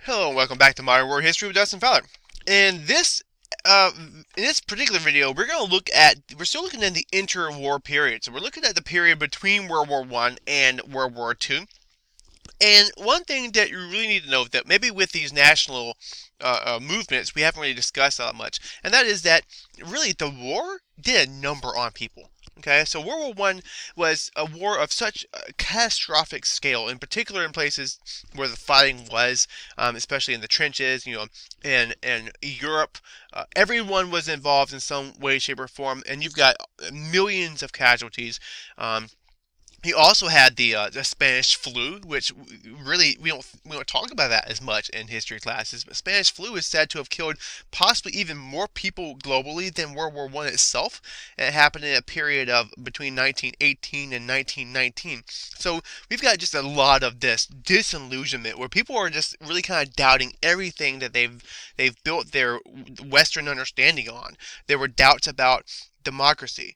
Hello and welcome back to Modern World History with Dustin Fowler. In this uh, in this particular video, we're still looking at the interwar period. So we're looking at the period between World War One and World War Two. And one thing that you really need to know that maybe with these national movements we haven't really discussed that much, and that is that really the war did a number on people. Okay, so World War One was a war of such a catastrophic scale, in particular in places where the fighting was, especially in the trenches, in Europe. Everyone was involved in some way, shape, or form, and you've got millions of casualties. He also had the Spanish flu, which really we don't talk about that as much in history classes. But Spanish flu is said to have killed possibly even more people globally than World War One itself. And it happened in a period of between 1918 and 1919. So we've got just a lot of this disillusionment where people are just really kind of doubting everything that they've built their Western understanding on. There were doubts about democracy.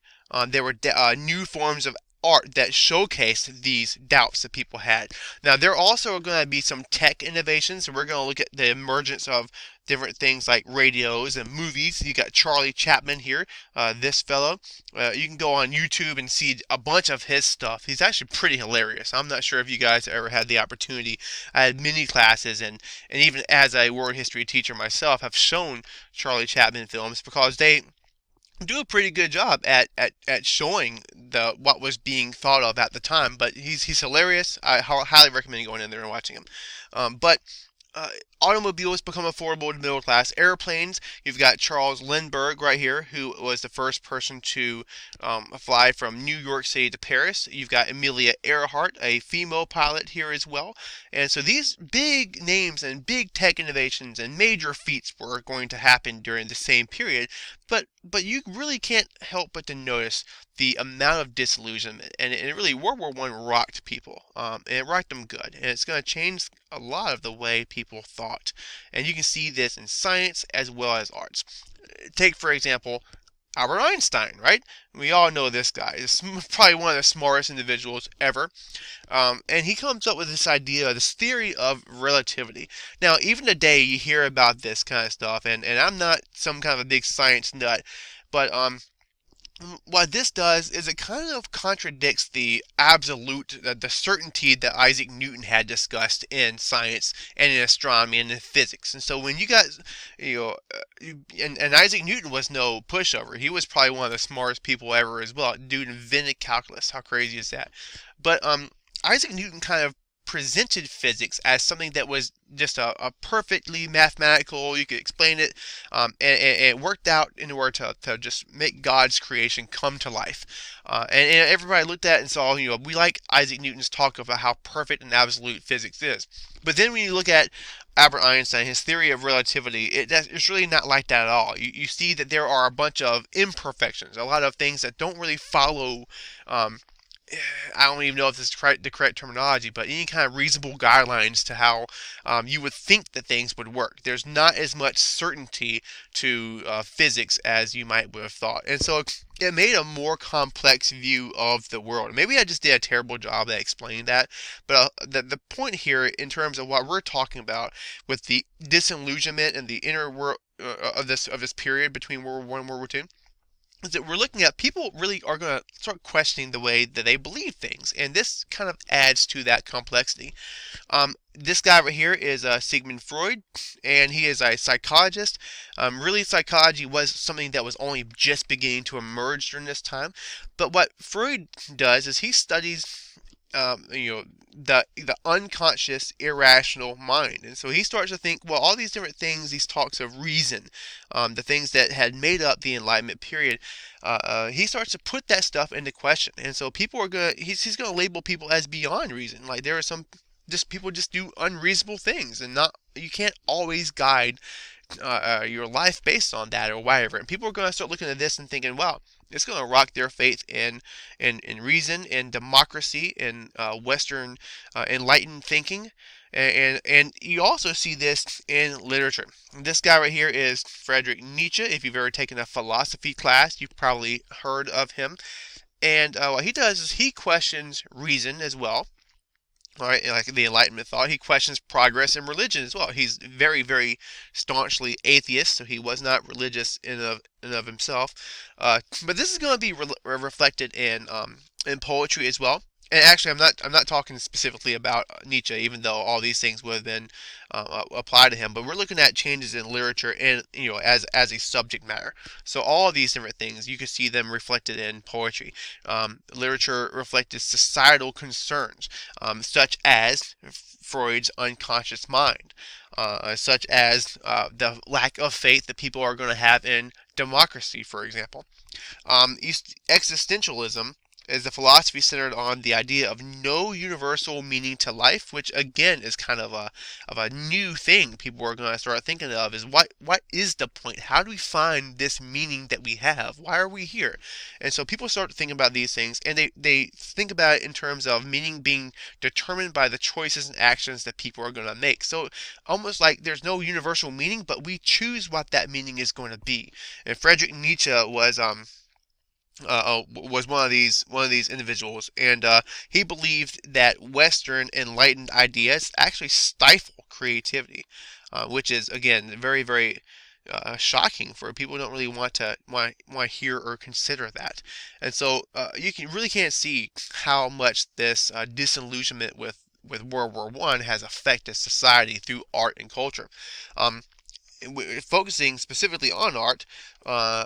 There were new forms of art that showcased these doubts that people had. Now, there also are going to be some tech innovations, so we're going to look at the emergence of different things like radios and movies. You got Charlie Chaplin here, this fellow. You can go on YouTube and see a bunch of his stuff. He's actually pretty hilarious. I'm not sure if you guys ever had the opportunity. I had many classes, and even as a world history teacher myself, have shown Charlie Chaplin films because they do a pretty good job at showing what was being thought of at the time. But he's hilarious. I highly recommend going in there and watching him. But uh, automobiles become affordable to the middle class. Airplanes, you've got Charles Lindbergh right here, who was the first person to fly from New York City to Paris. You've got Amelia Earhart, a female pilot here as well. And so these big names and big tech innovations and major feats were going to happen during the same period. But you really can't help but to notice the amount of disillusionment, and it really World War One rocked people, and it rocked them good, and it's going to change a lot of the way people thought, and you can see this in science as well as arts. Take for example Albert Einstein, right? We all know this guy. He's probably one of the smartest individuals ever. And he comes up with this idea, this theory of relativity. Now, even today, you hear about this kind of stuff, and I'm not some kind of a big science nut, but what this does is it kind of contradicts the absolute, the certainty that Isaac Newton had discussed in science and in astronomy and in physics. And so when you got, you know, and Isaac Newton was no pushover. He was probably one of the smartest people ever as well. Dude invented calculus. How crazy is that? But Isaac Newton kind of presented physics as something that was just a perfectly mathematical, you could explain it, and it worked out in order to just make God's creation come to life. And everybody looked at it and saw, we like Isaac Newton's talk about how perfect and absolute physics is. But then when you look at Albert Einstein, his theory of relativity, it's really not like that at all. You see that there are a bunch of imperfections, a lot of things that don't really follow I don't even know if this is the correct terminology, but any kind of reasonable guidelines to how you would think that things would work. There's not as much certainty to physics as you might would have thought. And so it made a more complex view of the world. Maybe I just did a terrible job at explaining that, but the point here in terms of what we're talking about with the disillusionment and the inner world of this period between World War I and World War II is that we're looking at people really are going to start questioning the way that they believe things, and this kind of adds to that complexity. This guy right here is Sigmund Freud, and he is a psychologist. Really, psychology was something that was only just beginning to emerge during this time, but what Freud does is he studies the unconscious irrational mind, and so he starts to think, well, all these different things, these talks of reason, the things that had made up the Enlightenment period, he starts to put that stuff into question, and so people are gonna he's gonna label people as beyond reason. Like there are some just people just do unreasonable things, and not you can't always guide your life based on that or whatever. And people are going to start looking at this and thinking, wow, it's going to rock their faith in reason, in democracy, in Western enlightened thinking. And you also see this in literature. This guy right here is Friedrich Nietzsche. If you've ever taken a philosophy class, you've probably heard of him. And what he does is he questions reason as well. All right, like the Enlightenment thought. He questions progress in religion as well. He's very, very staunchly atheist, so he was not religious in of himself. But this is going to be reflected in poetry as well. And actually, I'm not talking specifically about Nietzsche, even though all these things would have been applied to him. But we're looking at changes in literature and as a subject matter. So all of these different things you can see them reflected in poetry. Literature reflected societal concerns, such as Freud's unconscious mind, such as the lack of faith that people are going to have in democracy, for example. Existentialism is a philosophy centered on the idea of no universal meaning to life, which again is kind of a new thing people are going to start thinking of. Is what is the point? How do we find this meaning that we have? Why are we here? And so people start to think about these things, and they think about it in terms of meaning being determined by the choices and actions that people are going to make. So almost like there's no universal meaning, but we choose what that meaning is going to be. And Friedrich Nietzsche was one of these individuals, and he believed that Western enlightened ideas actually stifle creativity, which is again very, very shocking for people who don't really want to hear or consider that. And so you can really can't see how much this disillusionment with World War One has affected society through art and culture. Um, Focusing specifically on art, uh,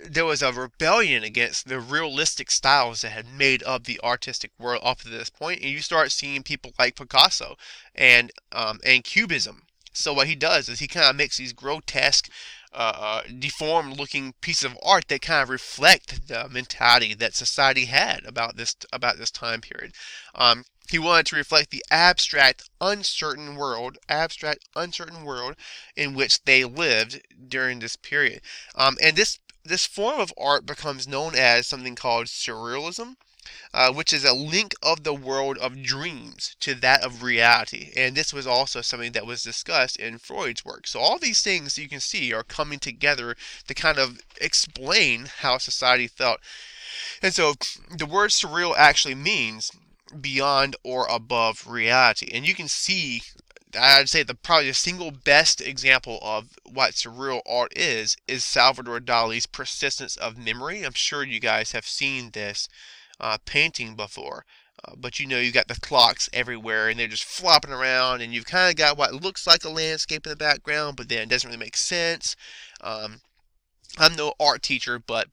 there was a rebellion against the realistic styles that had made up the artistic world up to this point, and you start seeing people like Picasso and Cubism. So what he does is he kind of makes these grotesque, deformed-looking pieces of art that kind of reflect the mentality that society had about this time period. He wanted to reflect the abstract, uncertain world in which they lived during this period. And this form of art becomes known as something called Surrealism, which is a link of the world of dreams to that of reality. And this was also something that was discussed in Freud's work. So all these things you can see are coming together to kind of explain how society felt. And so the word surreal actually means beyond or above reality. And you can see, I'd say probably the single best example of what surreal art is Salvador Dali's Persistence of Memory. I'm sure you guys have seen this painting before. But you got the clocks everywhere and they're just flopping around, and you've kind of got what looks like a landscape in the background, but then it doesn't really make sense. Um, I'm no art teacher, but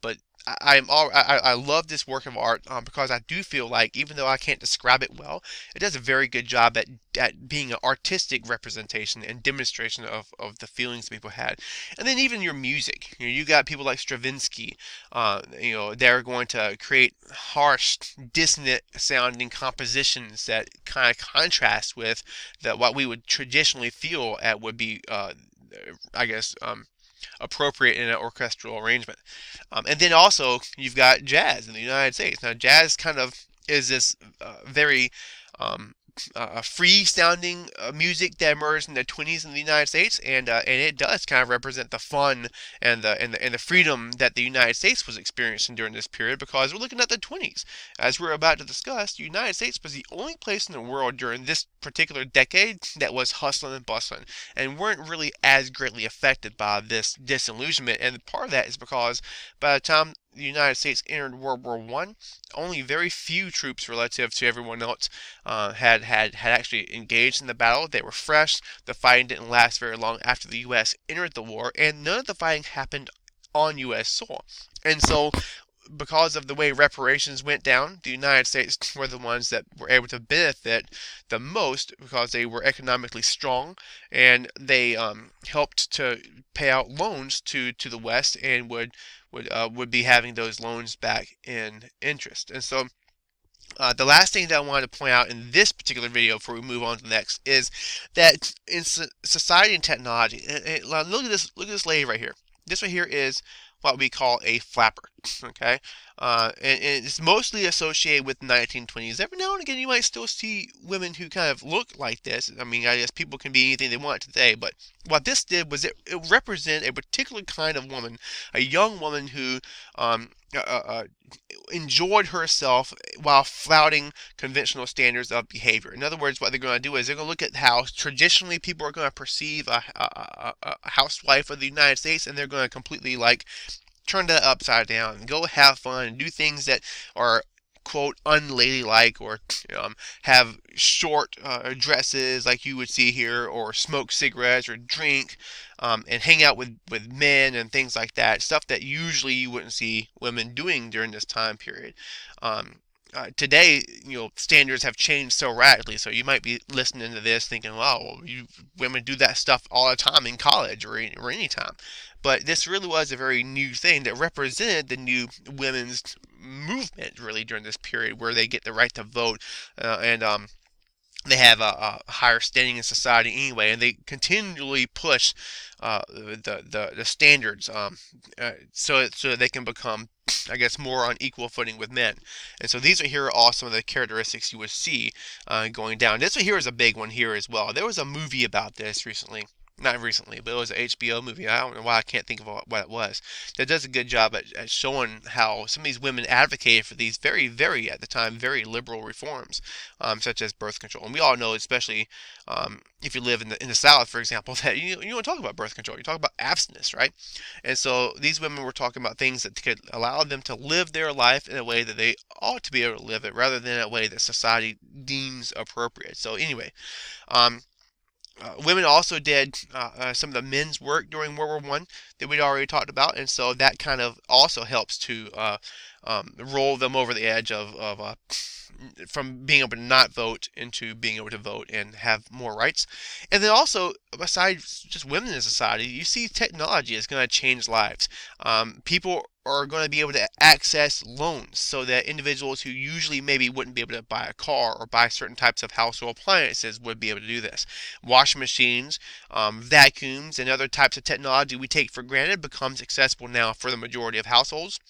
I love this work of art because I do feel like even though I can't describe it well, it does a very good job at being an artistic representation and demonstration of the feelings people had. And then even your music, you got people like Stravinsky, they're going to create harsh, dissonant sounding compositions that kind of contrast with what we would traditionally feel at would be I guess appropriate in an orchestral arrangement. And then also you've got jazz in the United States. Now jazz kind of is this very um, free sounding music that emerged in the 20s in the United States, and it does kind of represent the fun and the freedom that the United States was experiencing during this period, because we're looking at the 20s. As we're about to discuss, the United States was the only place in the world during this particular decade that was hustling and bustling and weren't really as greatly affected by this disillusionment. And part of that is because by the time the United States entered World War One, only very few troops relative to everyone else had actually engaged in the battle. They were fresh. The fighting didn't last very long after the U.S. entered the war, and none of the fighting happened on U.S. soil. And so, because of the way reparations went down, the United States were the ones that were able to benefit the most because they were economically strong, and they helped to pay out loans to the West, and would be having those loans back in interest. And so the last thing that I wanted to point out in this particular video before we move on to the next is that in society and technology, and look at this lady right here. This right here is what we call a flapper, okay? And it's mostly associated with the 1920s. Every now and again, you might still see women who kind of look like this. I mean, I guess people can be anything they want today, but what this did was it represented a particular kind of woman, a young woman who uh, uh, enjoyed herself while flouting conventional standards of behavior. In other words, what they're going to do is they're going to look at how traditionally people are going to perceive a housewife of the United States, and they're going to completely like turn that upside down and go have fun and do things that are quote unladylike, or have short dresses like you would see here, or smoke cigarettes or drink, and hang out with men and things like that, stuff that usually you wouldn't see women doing during this time period. Today, standards have changed so radically. So you might be listening to this thinking, "Wow, well, women do that stuff all the time in college or any time." But this really was a very new thing that represented the new women's movement, really, during this period where they get the right to vote, and they have a higher standing in society anyway, and they continually push the standards, so that they can become, I guess, more on equal footing with men. And so these are here are all some of the characteristics you would see going down. This one here is a big one here as well. There was a movie about this recently. Not recently, but it was an HBO movie. I don't know why I can't think of what it was. That does a good job at showing how some of these women advocated for these very, very, at the time, very liberal reforms, such as birth control. And we all know, especially if you live in the South, for example, that you don't talk about birth control. You talk about abstinence, right? And so these women were talking about things that could allow them to live their life in a way that they ought to be able to live it, rather than a way that society deems appropriate. So anyway, um, women also did some of the men's work during World War One that we'd already talked about, and so that kind of also helps to roll them over the edge of from being able to not vote into being able to vote and have more rights. And then also, besides just women in society, you see technology is going to change lives. People are going to be able to access loans, so that individuals who usually maybe wouldn't be able to buy a car or buy certain types of household appliances would be able to do this. Washing machines, vacuums, and other types of technology we take for granted becomes accessible now for the majority of households.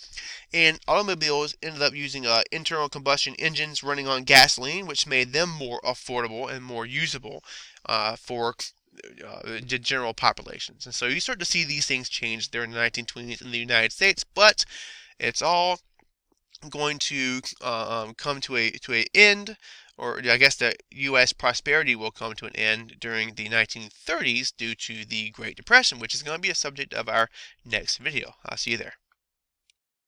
And automobiles ended up using internal combustion engines running on gasoline, which made them more affordable and more usable for the general populations. And so you start to see these things change there in the 1920s in the United States, but it's all going to come to a end, or I guess the U.S. prosperity will come to an end during the 1930s due to the Great Depression, which is going to be a subject of our next video. I'll see you there.